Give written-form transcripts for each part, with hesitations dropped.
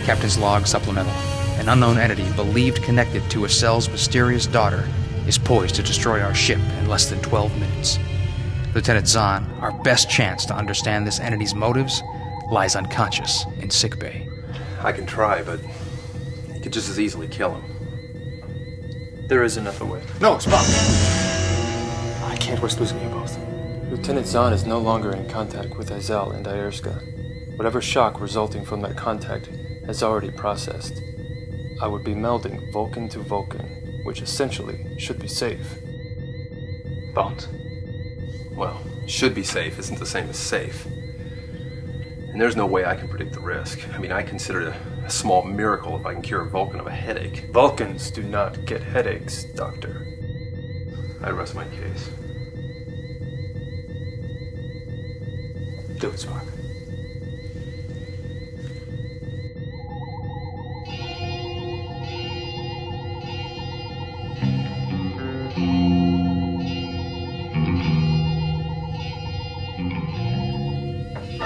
Captain's Log Supplemental. An unknown entity believed connected to Essel's mysterious daughter is poised to destroy our ship in less than 12 minutes. Lieutenant Zahn, our best chance to understand this entity's motives lies unconscious in sickbay. I can try, but you could just as easily kill him. There is another way. No, Spock! I can't risk losing you both. Lieutenant Zahn is no longer in contact with Essel and Irska. Whatever shock resulting from that contact has already processed. I would be melding Vulcan to Vulcan, which essentially should be safe. Bones? Well, should be safe isn't the same as safe. And there's no way I can predict the risk. I mean, I consider it a small miracle if I can cure a Vulcan of a headache. Vulcans do not get headaches, Doctor. I rest my case. Do it, Spock.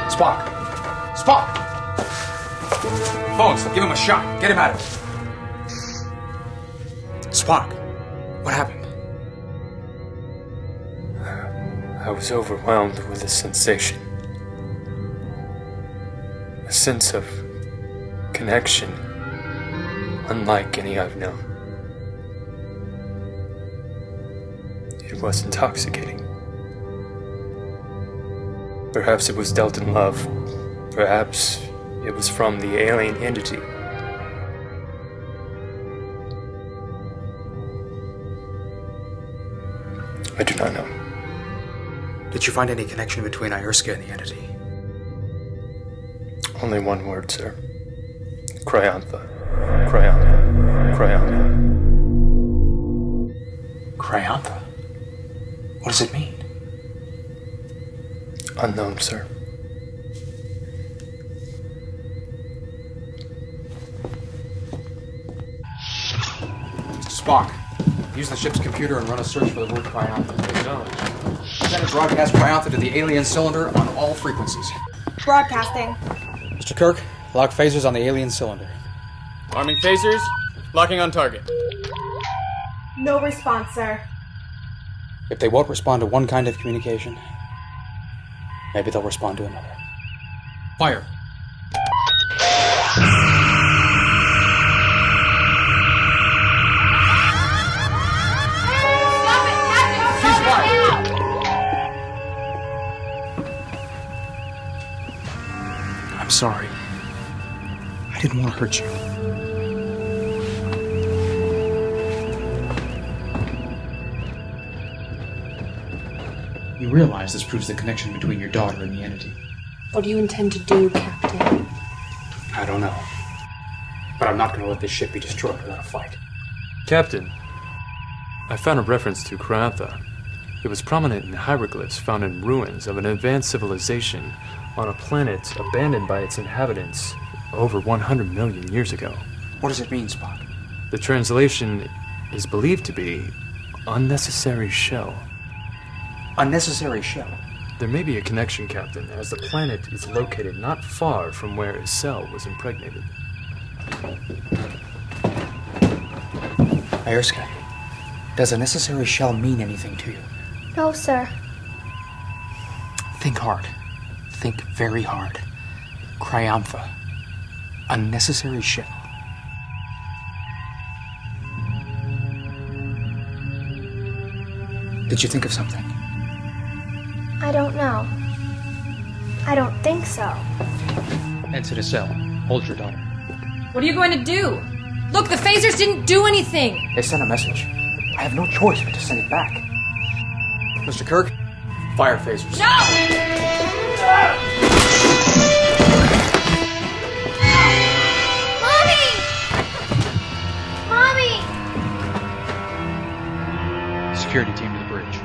Spock! Spock! Bones, give him a shot. Get him out of it. Spock, what happened? I was overwhelmed with a sensation. A sense of connection, unlike any I've known. It was intoxicating. Perhaps it was dealt in love. Perhaps it was from the alien entity. I do not know. Did you find any connection between Irska and the entity? Only one word, sir. Cryantha. Cryantha. Cryantha. Cryantha? What does it mean? Unknown, sir. Spock, use the ship's computer and run a search for the word Cryantha. Send a broadcast Cryantha to the alien cylinder on all frequencies. Broadcasting. Mr. Kirk, lock phasers on the alien cylinder. Arming phasers. Locking on target. No response, sir. If they won't respond to one kind of communication, maybe they'll respond to another. Fire. I'm sorry. I didn't want to hurt you. You realize this proves the connection between your daughter and the entity. What do you intend to do, Captain? I don't know. But I'm not going to let this ship be destroyed without a fight. Captain, I found a reference to Cryantha. It was prominent in hieroglyphs found in ruins of an advanced civilization on a planet abandoned by its inhabitants over 100 million years ago. What does it mean, Spock? The translation is believed to be unnecessary shell. Unnecessary shell? There may be a connection, Captain, as the planet is located not far from where Essel was impregnated. Irska, does a necessary shell mean anything to you? No, sir. Think hard. Think very hard. Cryantha. Unnecessary shell. Did you think of something? I don't know. I don't think so. Ensign Essel, hold your daughter. What are you going to do? Look, the phasers didn't do anything. They sent a message. I have no choice but to send it back. Mr. Kirk, fire phasers. No! Mommy! Mommy! Security team to the bridge.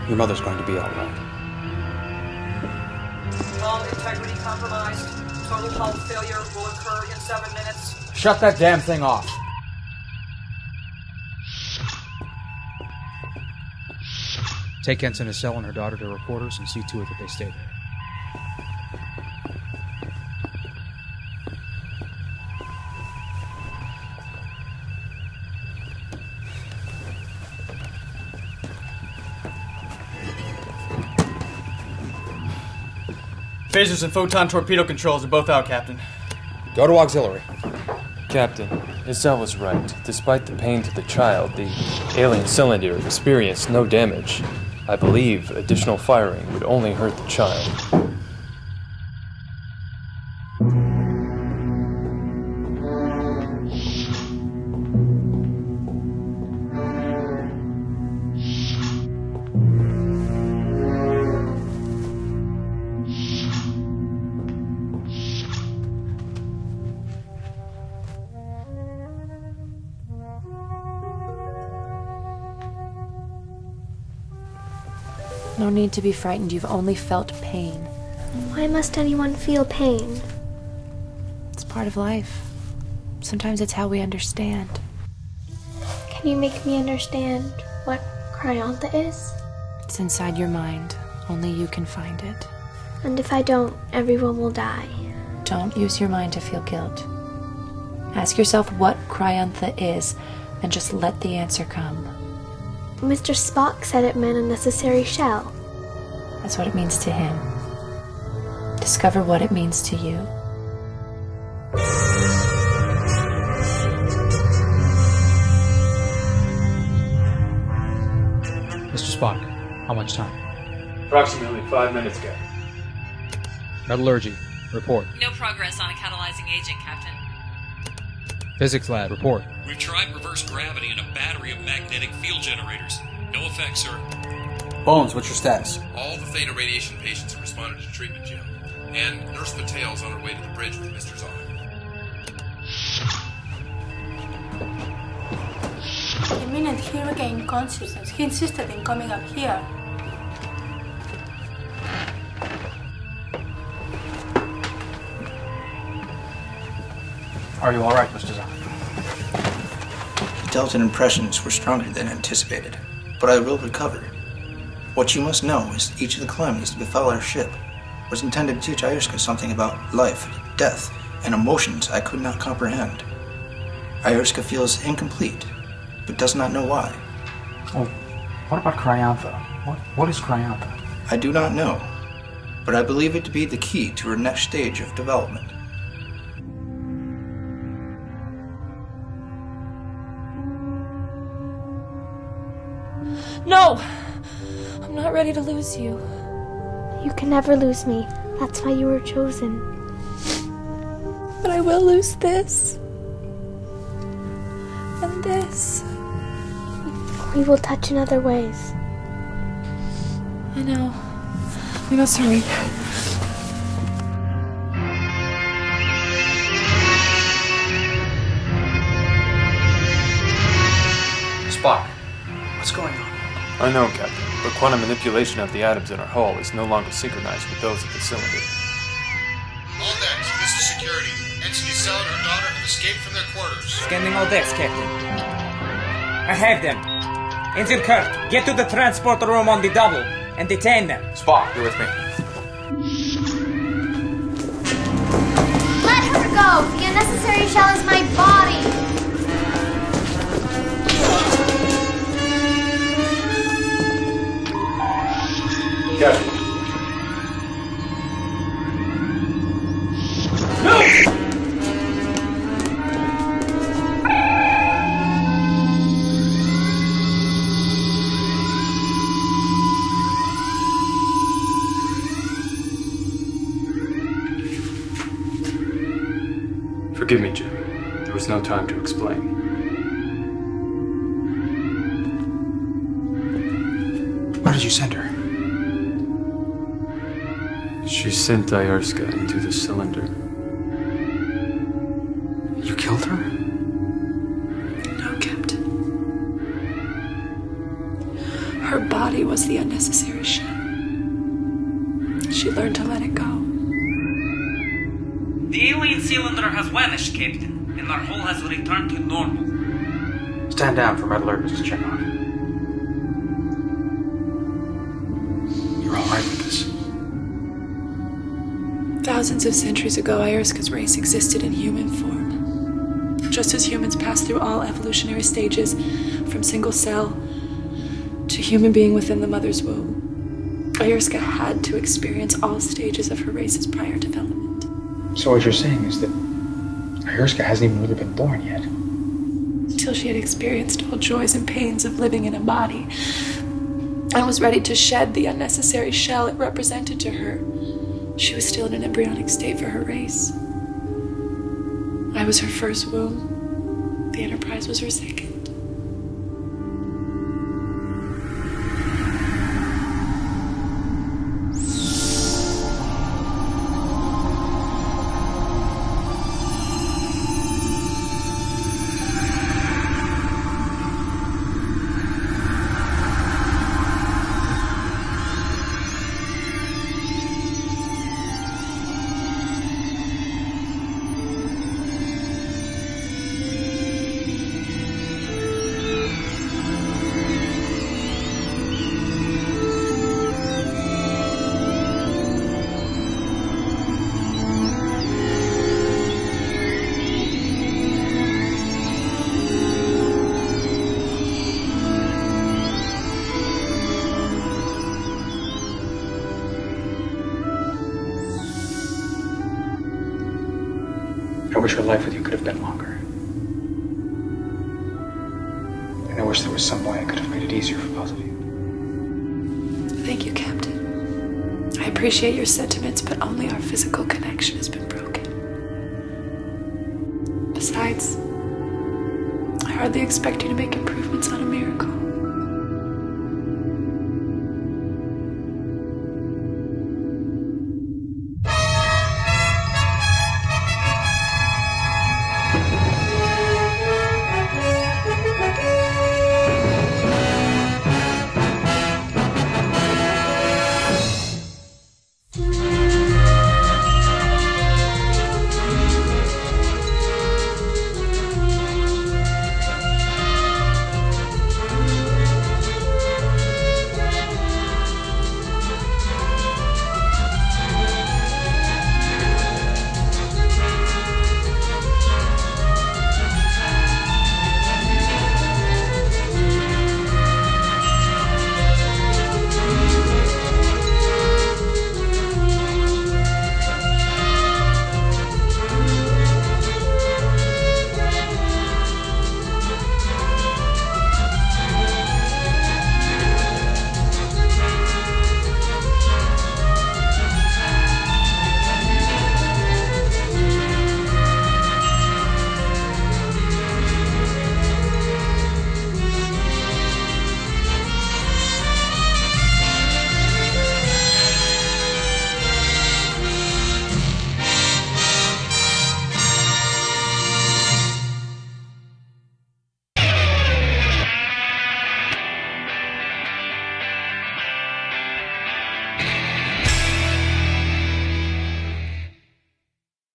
Your mother's going to be all right. Hull integrity compromised. Total hull failure will occur in 7 minutes. Shut that damn thing off. Take Ensign Essel and her daughter to reporters and see to it that they stay there. Phasers and photon torpedo controls are both out, Captain. Go to auxiliary. Captain, Isel was right. Despite the pain to the child, the alien cylinder experienced no damage. I believe additional firing would only hurt the child. No need to be frightened. You've only felt pain. Why must anyone feel pain? It's part of life. Sometimes it's how we understand. Can you make me understand what Cryantha is? It's inside your mind. Only you can find it. And if I don't, everyone will die. Don't use your mind to feel guilt. Ask yourself what Cryantha is, and just let the answer come. Mr. Spock said it meant a necessary shell. That's what it means to him. Discover what it means to you. Mr. Spock, how much time? Approximately 5 minutes, Captain. Metallurgy, report. No progress on a catalyzing agent, Captain. Physics lab, report. We've tried reverse gravity and a battery of magnetic field generators. No effect, sir. Bones, what's your status? All the theta radiation patients have responded to treatment, Jim. And Nurse Patel's on her way to the bridge with Mr. Zahn. The minute he regained consciousness, he insisted in coming up here. Are you all right, Mr. Zahn? The delta impressions were stronger than anticipated, but I will recover. What you must know is each of the calamities that befell our ship was intended to teach Iorska something about life, death, and emotions I could not comprehend. Iorska feels incomplete, but does not know why. Oh, what about Cryantha? What is Cryantha? I do not know, but I believe it to be the key to her next stage of development. No! I'm not ready to lose you. You can never lose me. That's why you were chosen. But I will lose this. And this. We will touch in other ways. I know. We must hurry. Spock, what's going on? Unknown, Captain, but quantum manipulation of the atoms in our hull is no longer synchronized with those of the cylinder. All decks, this is security. Ensign Isel and her daughter have escaped from their quarters. Scanning all decks, Captain. I have them. Ensign Kirk, get to the transport room on the double and detain them. Spock, you're with me. Let her go! The unnecessary shell is my body! Captain. Forgive me, Jim. There was no time to explain. Where did you send her? She sent Iorska into the cylinder. You killed her? No, Captain. Her body was the unnecessary shell. She learned to let it go. The alien cylinder has vanished, Captain, and our hull has returned to normal. Stand down for metallurgist to check on. You're all right with this? Thousands of centuries ago, Iorska's race existed in human form. Just as humans passed through all evolutionary stages, from single cell to human being within the mother's womb. Ayurska had to experience all stages of her race's prior development. So what you're saying is that Ayurska hasn't even really been born yet? Until she had experienced all joys and pains of living in a body, and was ready to shed the unnecessary shell it represented to her, she was still in an embryonic state for her race. I was her first womb. The Enterprise was her second. I wish her life with you could have been longer. And I wish there was some way I could have made it easier for both of you. Thank you, Captain. I appreciate your sentiments, but only our physical connection has been broken. Besides, I hardly expect you to make improvements on a miracle.